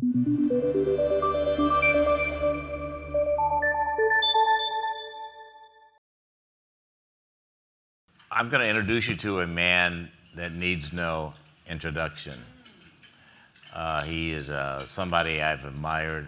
I'm going to introduce you to a man that needs no introduction. He is somebody I've admired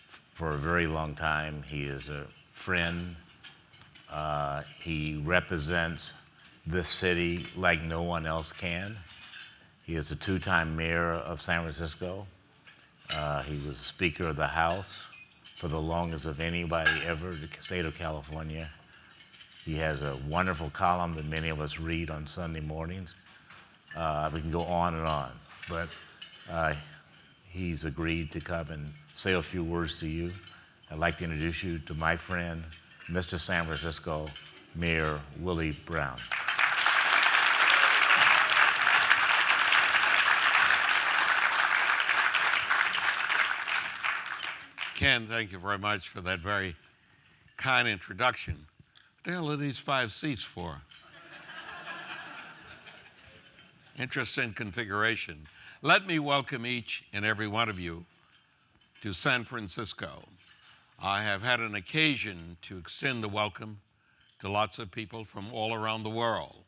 for a very long time. He is a friend. He represents this city like no one else can. He is a two-time mayor of San Francisco. He was Speaker of the House for the longest of anybody ever in the state of California. He has a wonderful column that many of us read on Sunday mornings. We can go on and on, but he's agreed to come and say a few words to you. I'd like to introduce you to my friend, Mr. San Francisco Mayor Willie Brown. Ken, thank you very much for that very kind introduction. What the hell are these 5 seats for? Interesting configuration. Let me welcome each and every one of you to San Francisco. I have had an occasion to extend the welcome to lots of people from all around the world.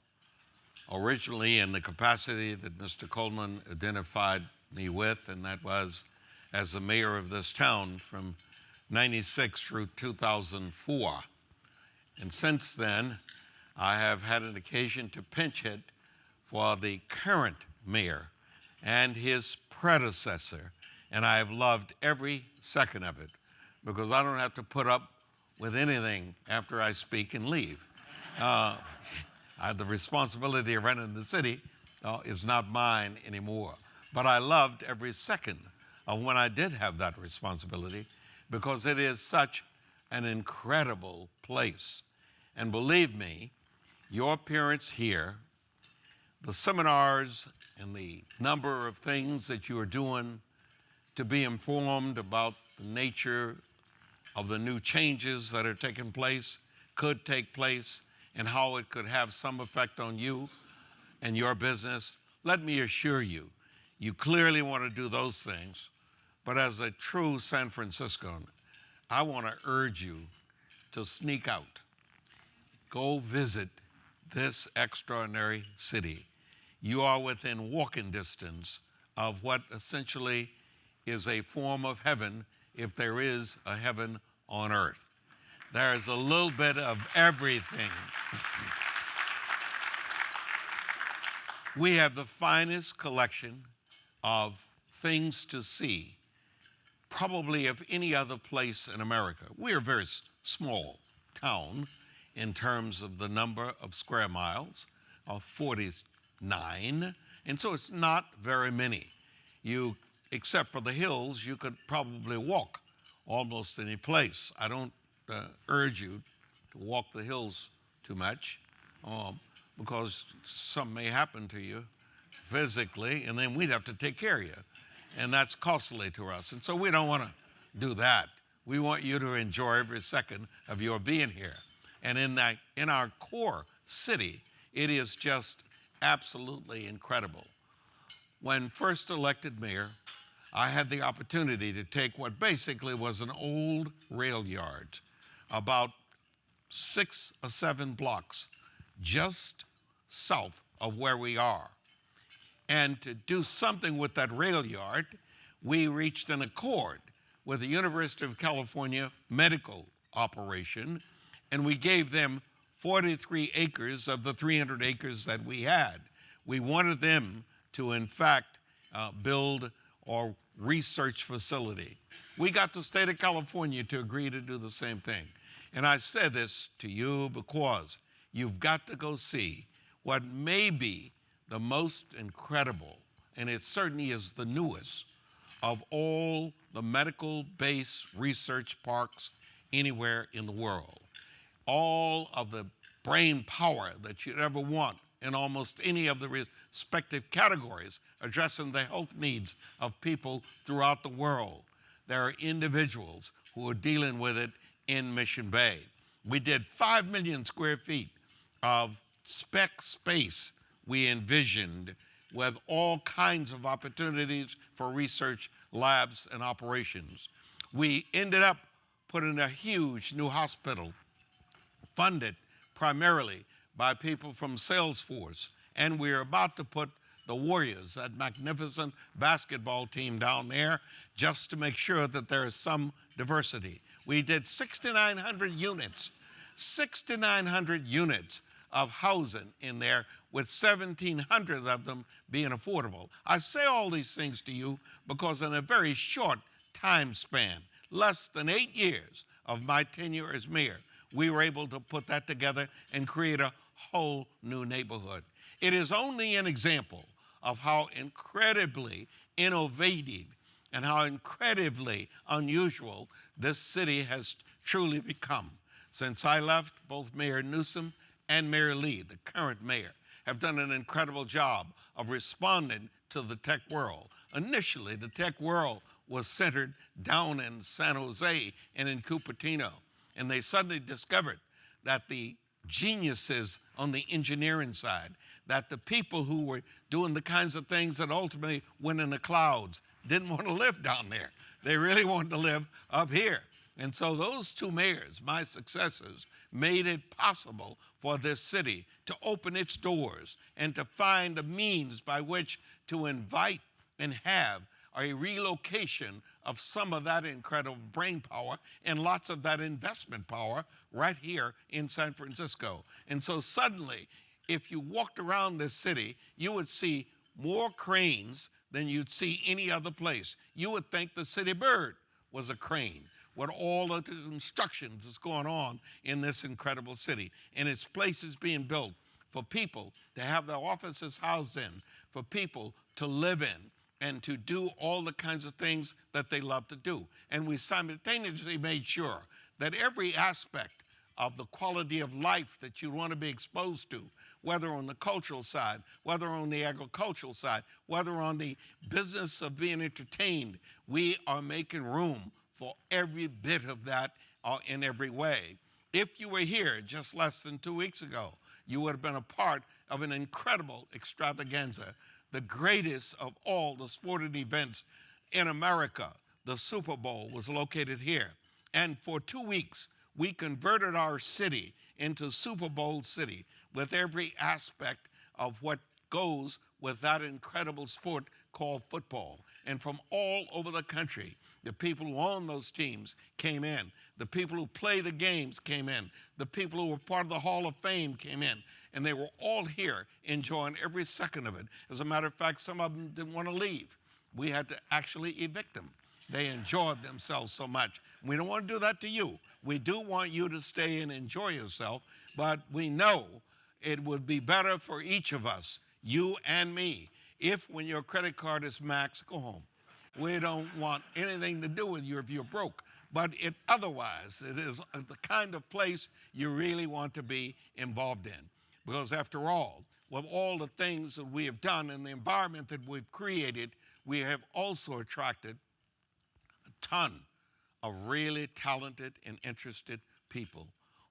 Originally in the capacity that Mr. Coleman identified me with, and that was as the mayor of this town from 96 through 2004. And since then, I have had an occasion to pinch hit for the current mayor and his predecessor, and I have loved every second of it because I don't have to put up with anything after I speak and leave. The responsibility of running the city is not mine anymore, but I loved every second of when I did have that responsibility because it is such an incredible place. And believe me, your appearance here, the seminars and the number of things that you are doing to be informed about the nature of the new changes that are taking place, could take place, and how it could have some effect on you and your business, let me assure you, you clearly want to do those things. But as a true San Franciscan, I want to urge you to sneak out. Go visit this extraordinary city. You are within walking distance of what essentially is a form of heaven, if there is a heaven on earth. There is a little bit of everything. We have the finest collection of things to see, probably of any other place in America. We're a very small town in terms of the number of square miles, of 49, and so it's not very many. Except for the hills, you could probably walk almost any place. I don't urge you to walk the hills too much because something may happen to you physically, and then we'd have to take care of you. And that's costly to us. And so we don't want to do that. We want you to enjoy every second of your being here. And in our core city, it is just absolutely incredible. When first elected mayor, I had the opportunity to take what basically was an old rail yard, about 6 or 7 blocks just south of where we are. And to do something with that rail yard, we reached an accord with the University of California medical operation, and we gave them 43 acres of the 300 acres that we had. We wanted them to, in fact, build a research facility. We got the state of California to agree to do the same thing. And I said this to you because you've got to go see what may be the most incredible, and it certainly is the newest, of all the medical-based research parks anywhere in the world. All of the brain power that you'd ever want in almost any of the respective categories addressing the health needs of people throughout the world. There are individuals who are dealing with it in Mission Bay. We did 5 million square feet of spec space we envisioned with all kinds of opportunities for research labs and operations. We ended up putting a huge new hospital funded primarily by people from Salesforce. And we're about to put the Warriors, that magnificent basketball team down there, just to make sure that there is some diversity. We did 6,900 units, 6,900 units of housing in there, with 1,700 of them being affordable. I say all these things to you because in a very short time span, less than 8 years of my tenure as mayor, we were able to put that together and create a whole new neighborhood. It is only an example of how incredibly innovative and how incredibly unusual this city has truly become. Since I left, both Mayor Newsom and Mayor Lee, the current mayor, have done an incredible job of responding to the tech world. Initially, the tech world was centered down in San Jose and in Cupertino, and they suddenly discovered that the geniuses on the engineering side, that the people who were doing the kinds of things that ultimately went in the clouds didn't want to live down there. They really wanted to live up here. And so those two mayors, my successors, made it possible for this city to open its doors and to find a means by which to invite and have a relocation of some of that incredible brain power and lots of that investment power right here in San Francisco. And so suddenly, if you walked around this city, you would see more cranes than you'd see any other place. You would think the city bird was a crane with all of the construction that's going on in this incredible city. And it's places being built for people to have their offices housed in, for people to live in, and to do all the kinds of things that they love to do. And we simultaneously made sure that every aspect of the quality of life that you want to be exposed to, whether on the cultural side, whether on the agricultural side, whether on the business of being entertained, we are making room for every bit of that in every way. If you were here just less than 2 weeks ago, you would have been a part of an incredible extravaganza, the greatest of all the sporting events in America. The Super Bowl was located here. And for 2 weeks, we converted our city into Super Bowl City with every aspect of what goes with that incredible sport called football. And from all over the country, the people who own those teams came in. The people who play the games came in. The people who were part of the Hall of Fame came in. And they were all here enjoying every second of it. As a matter of fact, some of them didn't want to leave. We had to actually evict them. They enjoyed themselves so much. We don't want to do that to you. We do want you to stay and enjoy yourself, but we know it would be better for each of us, you and me, if when your credit card is maxed, go home. We don't want anything to do with you if you're broke. But otherwise, it is the kind of place you really want to be involved in. Because after all, with all the things that we have done and the environment that we've created, we have also attracted a ton of really talented and interested people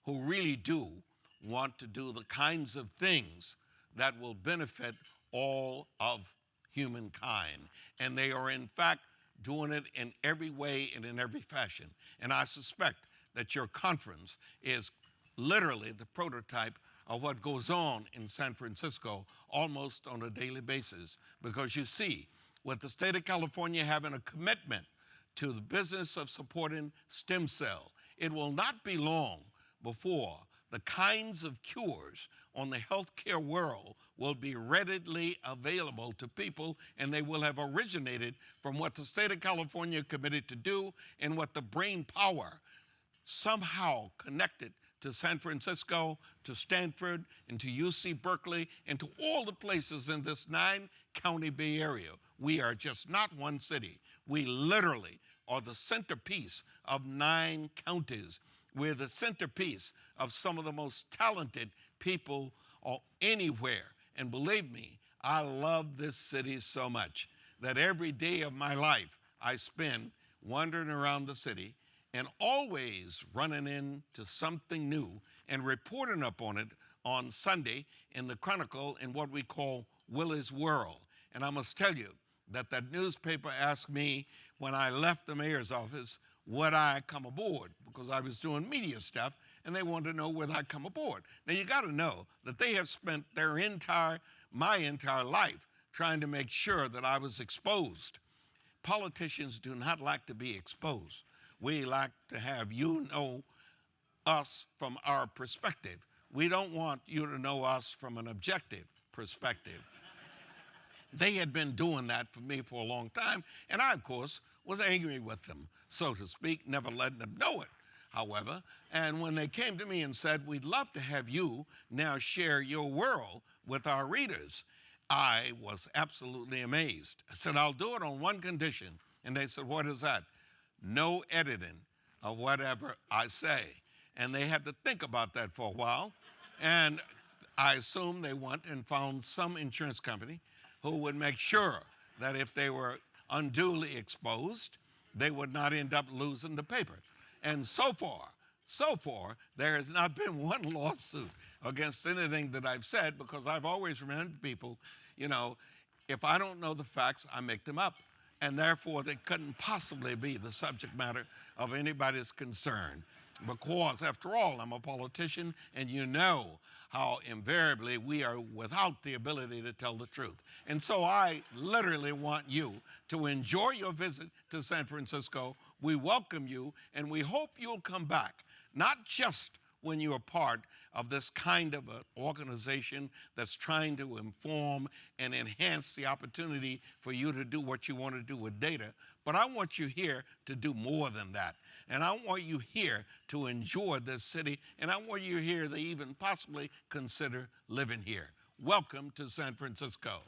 who really do want to do the kinds of things that will benefit all of humankind. And they are, in fact, doing it in every way and in every fashion. And I suspect that your conference is literally the prototype of what goes on in San Francisco almost on a daily basis. Because you see, with the state of California having a commitment to the business of supporting stem cell, it will not be long before the kinds of cures on the healthcare world will be readily available to people, and they will have originated from what the state of California committed to do and what the brain power somehow connected to San Francisco, to Stanford, and to UC Berkeley, and to all the places in this 9-county Bay Area. We are just not one city. We literally are the centerpiece of 9 counties. We're the centerpiece of some of the most talented people anywhere. And believe me, I love this city so much that every day of my life I spend wandering around the city and always running into something new and reporting up on it on Sunday in the Chronicle in what we call Willie's World. And I must tell you that newspaper asked me when I left the mayor's office, would I come aboard? Because I was doing media stuff, and they wanted to know whether I'd come aboard. Now, you got to know that they have spent my entire life trying to make sure that I was exposed. Politicians do not like to be exposed. We like to have you know us from our perspective. We don't want you to know us from an objective perspective. They had been doing that for me for a long time, and I, of course, was angry with them, so to speak, never letting them know it, however. And when they came to me and said, we'd love to have you now share your world with our readers, I was absolutely amazed. I said, I'll do it on one condition. And they said, what is that? No editing of whatever I say. And they had to think about that for a while. And I assume they went and found some insurance company who would make sure that if they were unduly exposed, they would not end up losing the paper. And so far, there has not been one lawsuit against anything that I've said, because I've always reminded people, you know, if I don't know the facts, I make them up. And therefore, they couldn't possibly be the subject matter of anybody's concern. Because, after all, I'm a politician, and you know how invariably we are without the ability to tell the truth. And so I literally want you to enjoy your visit to San Francisco. We welcome you, and we hope you'll come back, not just when you're part of this kind of an organization that's trying to inform and enhance the opportunity for you to do what you want to do with data, but I want you here to do more than that. And I want you here to enjoy this city, and I want you here to even possibly consider living here. Welcome to San Francisco.